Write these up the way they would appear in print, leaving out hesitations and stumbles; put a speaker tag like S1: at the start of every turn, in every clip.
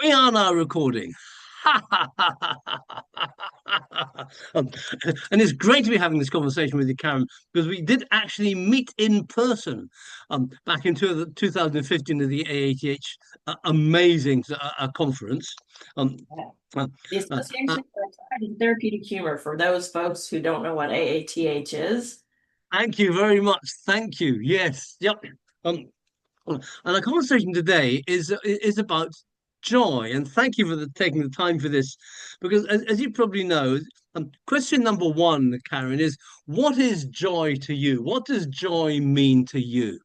S1: We are now recording. Um, and it's great to be having this conversation with you, Karyn, because we did actually meet in person back in 2015 at the AATH amazing conference. Um,
S2: Yeah.
S1: uh,
S2: The
S1: uh,
S2: Association for Applied and Therapeutic Humor, for those folks who don't know what AATH is.
S1: Thank you very much. Thank you. Yes. Yep. Um, and our conversation today is about joy, and thank you for taking the time for this, because as you probably know, question number one, Karyn, is what is joy to you? What does joy mean to you?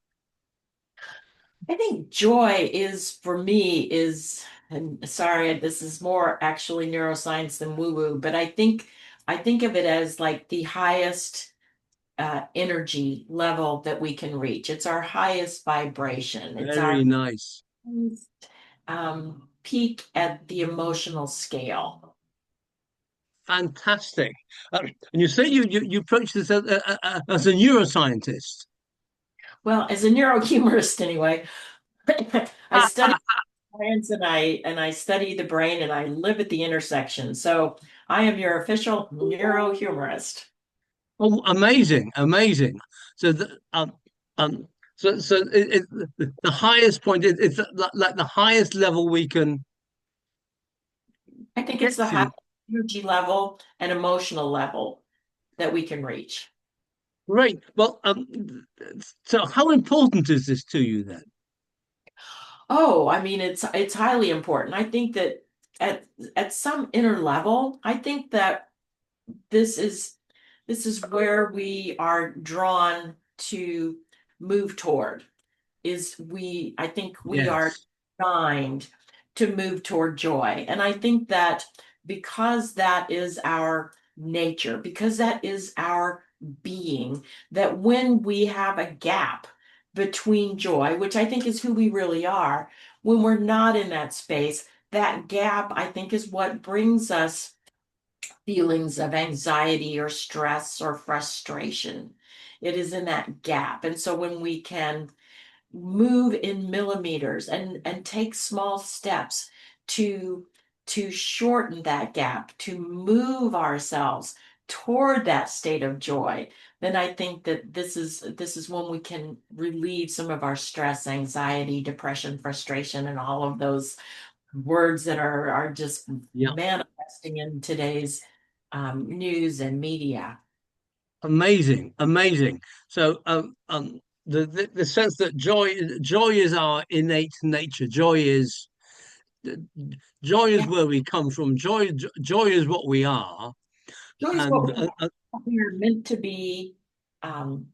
S2: I think joy is, for me, and sorry, this is more actually neuroscience than woo-woo, but I think of it as like the highest energy level that we can reach. It's our highest vibration. It's
S1: Very
S2: our
S1: nice.
S2: peak at the emotional scale.
S1: Fantastic. And you say you approach this as a neuroscientist.
S2: Well, as a neurohumorist anyway, I study science and I study the brain and I live at the intersection. So I am your official neurohumorist.
S1: Oh, amazing, amazing. So the um the highest point it's like the highest level we can
S2: I think it's
S1: get
S2: the high
S1: to.
S2: energy level and emotional level that we can reach.
S1: Great. Well, so how important is this to you then?
S2: Oh, I mean it's highly important. I think that at at some inner level, I think that this is this is where we are drawn to move toward. I think we are
S1: Yes.
S2: designed to move toward joy. And I think that because that is our nature, because that is our being, that when we have a gap between joy, which I think is who we really are, when we're not in that space, that gap, I think, is what brings us feelings of anxiety or stress or frustration. It is in that gap. And so when we can move in millimeters and take small steps to shorten that gap, to move ourselves toward that state of joy, then I think that this is when we can relieve some of our stress, anxiety, depression, frustration, and all of those words that are just
S1: Yeah.
S2: manifesting in today's news and media.
S1: Amazing. Amazing. So the sense that joy is our innate nature. Joy is
S2: Yeah,
S1: where we come from. Joy is what we are.
S2: joy is
S1: And
S2: what we are meant to be. Um,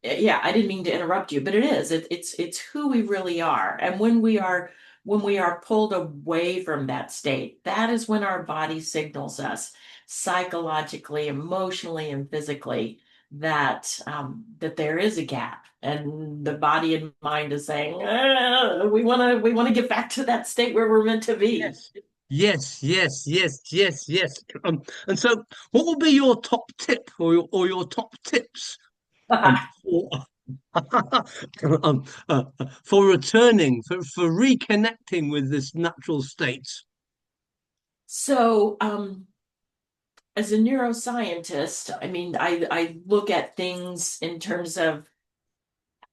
S2: yeah, I didn't mean to interrupt you, but it is. It's who we really are. And when we are pulled away from that state, that is when our body signals us psychologically, emotionally, and physically that there is a gap, and the body and mind is saying, we want to get back to that state where we're meant to be.
S1: yes, yes. And so, what would be your top tip or your top tips for for returning, for reconnecting with this natural state?
S2: So, as a neuroscientist, I mean, I look at things in terms of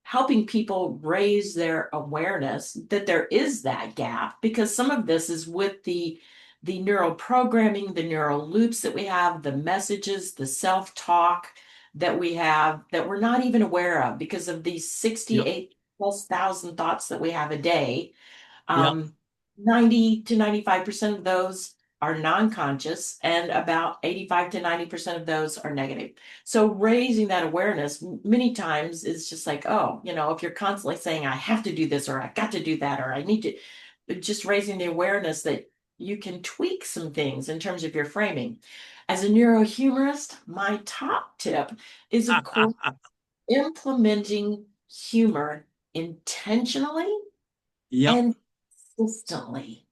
S2: helping people raise their awareness that there is that gap, because some of this is with the neural programming, the neural loops that we have, the messages, the self-talk that we have that we're not even aware of because of these
S1: Yep,
S2: 68 plus thousand thoughts that we have a day.
S1: yep.
S2: um, 90 to 95% of those are non-conscious, and about 85 to 90% of those are negative. So raising that awareness many times is just like, oh, if you're constantly saying, I have to do this, or I got to do that, or I need to, just raising the awareness that you can tweak some things in terms of your framing. As a neurohumorist, my top tip is, of course, implementing humor intentionally
S1: Yep.
S2: and consistently.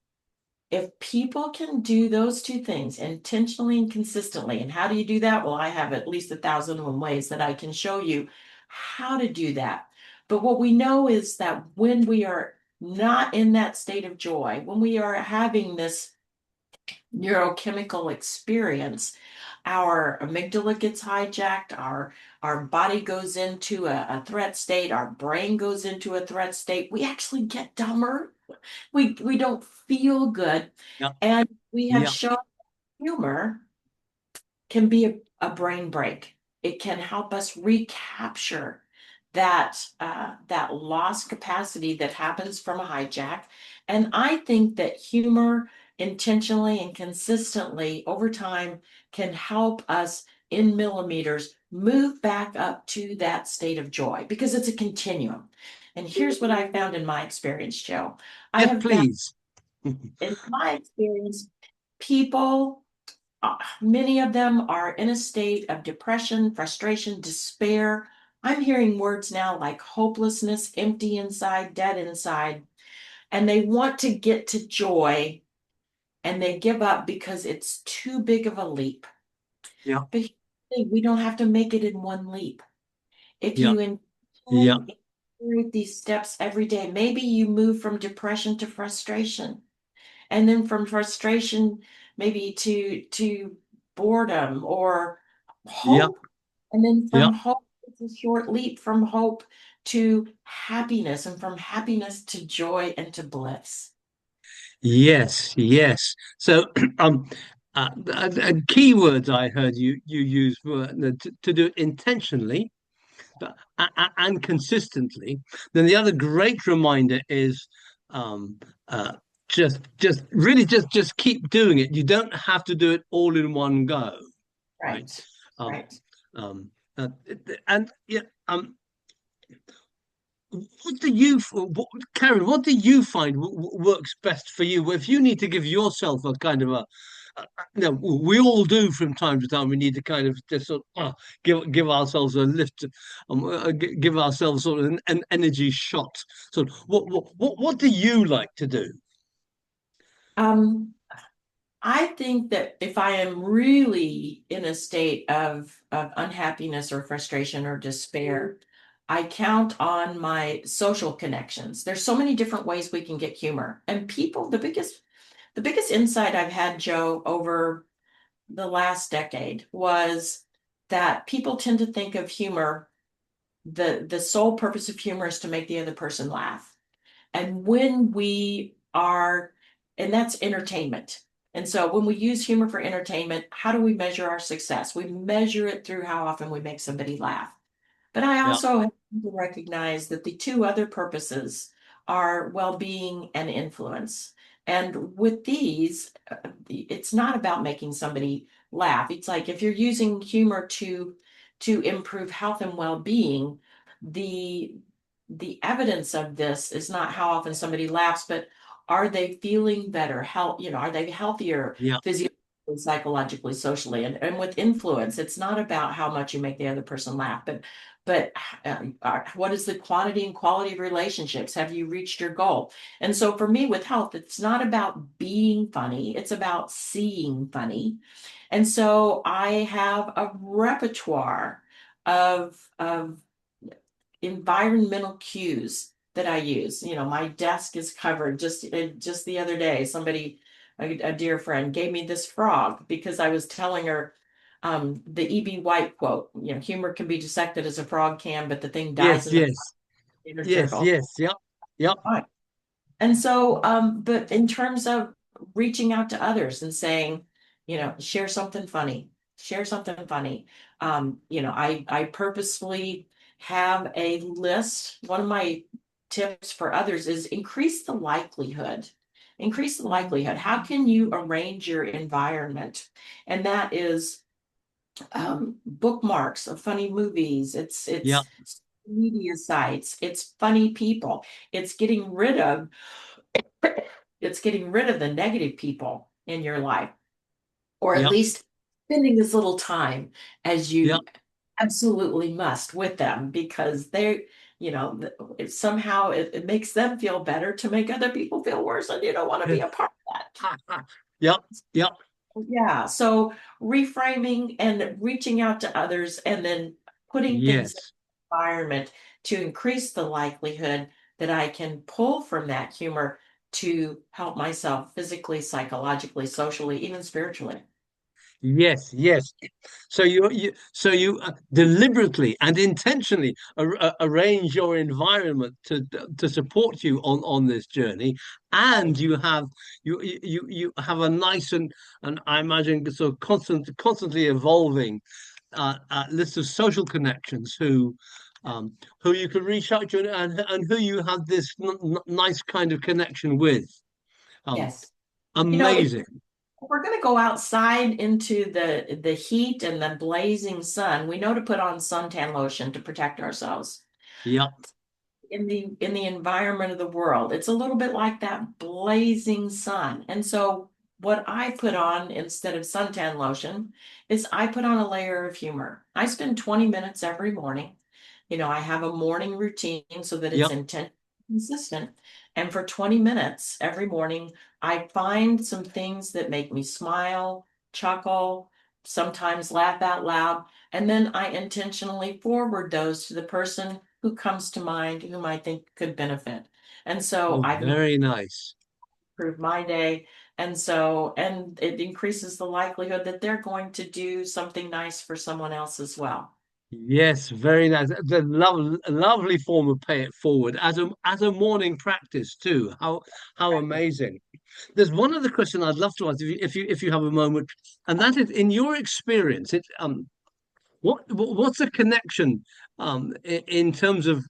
S2: If people can do those two things intentionally and consistently, and how do you do that? Well, I have at least 1,001 ways that I can show you how to do that. But what we know is that when we are not in that state of joy, when we are having this neurochemical experience, our amygdala gets hijacked, our body goes into a threat state, our brain goes into a threat state. We actually get dumber. We don't feel good.
S1: Yeah.
S2: And we have
S1: Yeah.
S2: shown humor can be a brain break. It can help us recapture that lost capacity that happens from a hijack. And I think that humor intentionally and consistently over time can help us in millimeters move back up to that state of joy because it's a continuum. And here's what I found in my experience, Joe. I
S1: Yes,
S2: have found
S1: please.
S2: in my experience, people many of them are in a state of depression, frustration, despair. I'm hearing words now like hopelessness, empty inside, dead inside, and they want to get to joy and they give up because it's too big of a leap.
S1: Yeah.
S2: But we don't have to make it in one leap. If
S1: Yeah.
S2: you
S1: Yeah.
S2: intentionally incorporate these steps every day, maybe you move from depression to frustration, and then from frustration maybe to boredom or
S1: Yeah.
S2: hope, and then
S1: Yeah.
S2: from hope it's a short leap from hope to happiness, and from happiness to joy and to bliss.
S1: Yes. Yes. So, key words I heard you use were to do it intentionally, and consistently. Then the other great reminder is um, uh, just keep doing it. You don't have to do it all in one go, right?
S2: Right,
S1: Um,
S2: right.
S1: um, uh, and yeah, what do you, Karen? What do you find works best for you? If you need to give yourself a kind of we all do from time to time. We need to kind of just sort of give ourselves a lift, give ourselves sort of an energy shot. So, what do you like to do?
S2: um I think that if I am really in a state of unhappiness or frustration or despair, I count on my social connections. There's so many different ways we can get humor. And people, the biggest insight I've had, Joe, over the last decade was that people tend to think of humor, the sole purpose of humor is to make the other person laugh. And when we are, and that's entertainment. And so when we use humor for entertainment, how do we measure our success? We measure it through how often we make somebody laugh. But I
S1: Yeah,
S2: also have to recognize that the two other purposes are well-being and influence. And with these, it's not about making somebody laugh. It's like if you're using humor to improve health and well-being, the the evidence of this is not how often somebody laughs, but are they feeling better? Are they healthier
S1: yeah,
S2: physically, psychologically, socially? And with influence, it's not about how much you make the other person laugh, but what is the quantity and quality of relationships? Have you reached your goal? And so for me with health, it's not about being funny, it's about seeing funny. And so I have a repertoire of environmental cues that I use. My desk is covered. Just the other day, a dear friend, gave me this frog because I was telling her the E.B. White quote. Humor can be dissected as a frog can, but the thing dies
S1: yes,
S2: in the
S1: yes,
S2: inner
S1: yes,
S2: circle.
S1: yes, yep, yep,
S2: And so, but in terms of reaching out to others and saying, share something funny, share something funny. I purposefully have a list. One of my tips for others is increase the likelihood. Increase the likelihood. How can you arrange your environment? And that is bookmarks of funny movies.
S1: yep,
S2: It's media sites. It's funny people. It's getting rid of it's getting rid of the negative people in your life, or at
S1: yep,
S2: least spending as little time as
S1: yep.
S2: you absolutely must with them because somehow it makes them feel better to make other people feel worse, and you don't want to be a part of that.
S1: Yep, yep,
S2: Yeah, so reframing and reaching out to others and then putting things in
S1: yes,
S2: the environment to increase the likelihood that I can pull from that humor to help myself physically, psychologically, socially, even spiritually.
S1: Yes, yes. So you deliberately and intentionally arrange your environment to support you on this journey, and you have a nice and I imagine sort of constantly evolving list of social connections who you can reach out to and who you have this nice kind of connection with. Um,
S2: Yes. If
S1: Amazing.
S2: we're going to go outside into the heat and the blazing sun, we know to put on suntan lotion to protect ourselves.
S1: Yep,
S2: In the environment of the world, it's a little bit like that blazing sun. And so what I put on instead of suntan lotion is I put on a layer of humor. I spend 20 minutes every morning. I have a morning routine so that it's
S1: yep.
S2: intent consistent. And for 20 minutes every morning, I find some things that make me smile, chuckle, sometimes laugh out loud. And then I intentionally forward those to the person who comes to mind whom I think could benefit. And so
S1: Oh,
S2: I've
S1: very nice.
S2: improved my day. And it increases the likelihood that they're going to do something nice for someone else as well.
S1: Yes, very nice. The lovely form of pay it forward as a morning practice too. How amazing. There's one other question I'd love to ask if you have a moment, and that is in your experience, what's the connection in terms of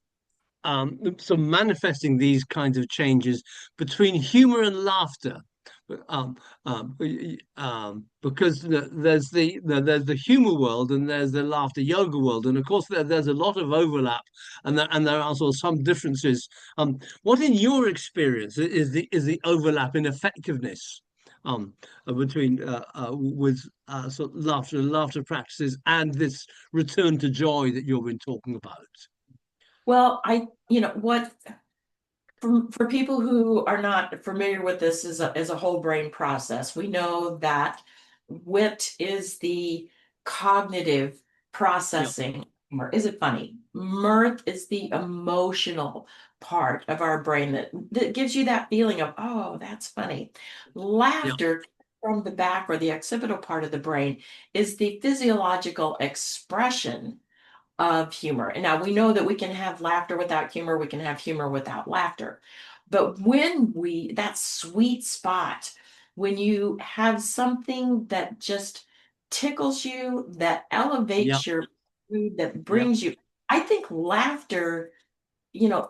S1: so manifesting these kinds of changes between humor and laughter. Um, because there's the humor world and there's the laughter yoga world, and of course there's a lot of overlap, and there are also some differences. What, in your experience, is the overlap in effectiveness between with sort of laughter practices and this return to joy that you've been talking about?
S2: Well, what for people who are not familiar with this as a whole brain process, we know that wit is the cognitive
S1: Yep,
S2: processing. Or is it funny? Mirth is the emotional part of our brain that gives you that feeling of, oh, that's funny.
S1: yep,
S2: Laughter from the back or the occipital part of the brain is the physiological expression of humor. And now we know that we can have laughter without humor, we can have humor without laughter. But that sweet spot, when you have something that just tickles you, that
S1: yep,
S2: elevates your mood, that
S1: yep,
S2: brings you, I think laughter,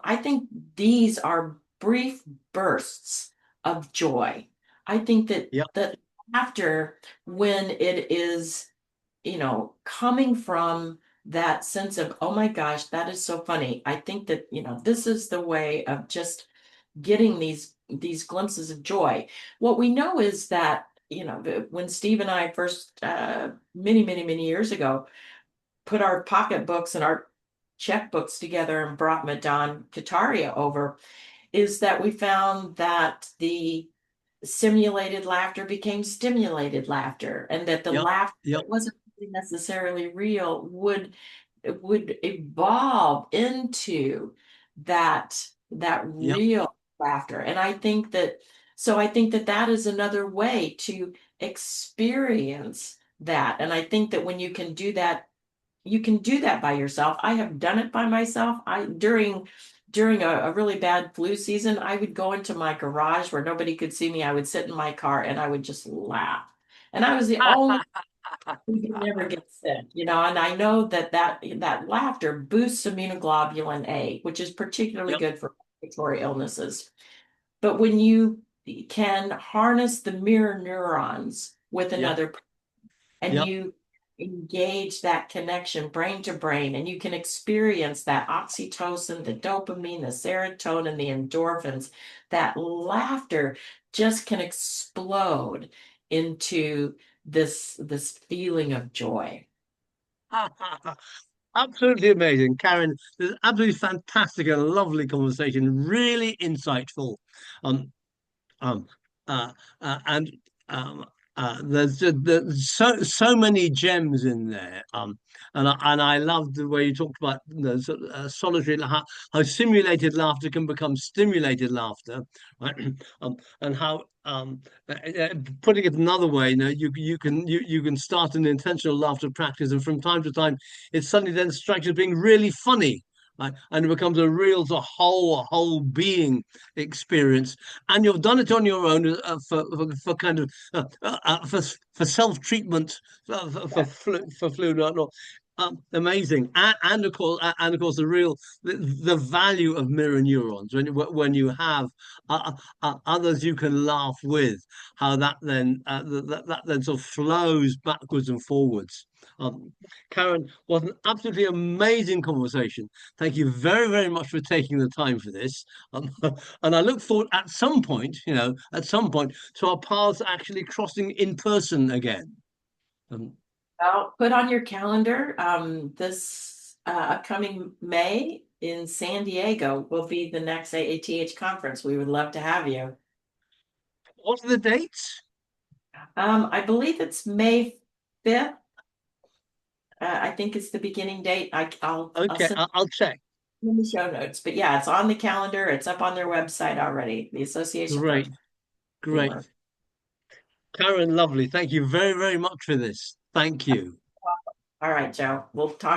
S2: I think these are brief bursts of joy. I think that
S1: yep,
S2: that laughter, when it is coming from that sense of, oh my gosh, that is so funny. I think that, this is the way of just getting these glimpses of joy. What we know is that, when Steve and I first, many, many, many years ago, put our pocketbooks and our checkbooks together and brought Madame Kataria over, is that we found that the simulated laughter became stimulated laughter, and that the
S1: yep,
S2: laughter
S1: yep,
S2: that wasn't really necessarily real would evolve into that
S1: yep.
S2: real laughter. And I think that that is another way to experience that. And I think that when you can do that by yourself. I have done it by myself. I during a really bad flu season, I would go into my garage where nobody could see me. I would sit in my car and I would just laugh. And I was the only one who never get sick, and I know that laughter boosts immunoglobulin A, which is particularly
S1: Yep,
S2: good for respiratory illnesses. But when you can harness the mirror neurons with
S1: yep,
S2: another and
S1: yep.
S2: you engage that connection brain to brain, and you can experience that oxytocin, the dopamine, the serotonin, the endorphins, that laughter just can explode into this feeling of joy.
S1: Absolutely amazing, Karen. This is absolutely fantastic and lovely conversation. Really insightful. Um, um, and um, there's so many gems in there. And I love the way you talked about the sort of, solitary, how simulated laughter can become stimulated laughter, right? And how putting it another way, you can start an intentional laughter practice, and from time to time, it suddenly then strikes you as being really funny. Right? And it becomes a real, the whole being experience, and you've done it on your own, for kind of for self treatment,
S2: Yeah.
S1: for flu, not. Amazing, and of course, the value of mirror neurons when you have others you can laugh with, how that then sort of flows backwards and forwards. Karyn, was an absolutely amazing conversation. Thank you very, very much for taking the time for this. Um, and I look forward at some point, to our paths actually crossing in person again. Um,
S2: Well, put on your calendar, this upcoming May in San Diego will be the next AATH conference. We would love to have you.
S1: what are the dates?
S2: I believe it's May 5th. I think it's the beginning date. I'll
S1: Okay,
S2: send
S1: I'll check.
S2: you in the show notes. But yeah, it's on the calendar. It's up on their website already. The Association for
S1: Great, great.
S2: Humor.
S1: Karyn, lovely. Thank you very, very much for this. Thank you.
S2: All right, Joe. We'll talk.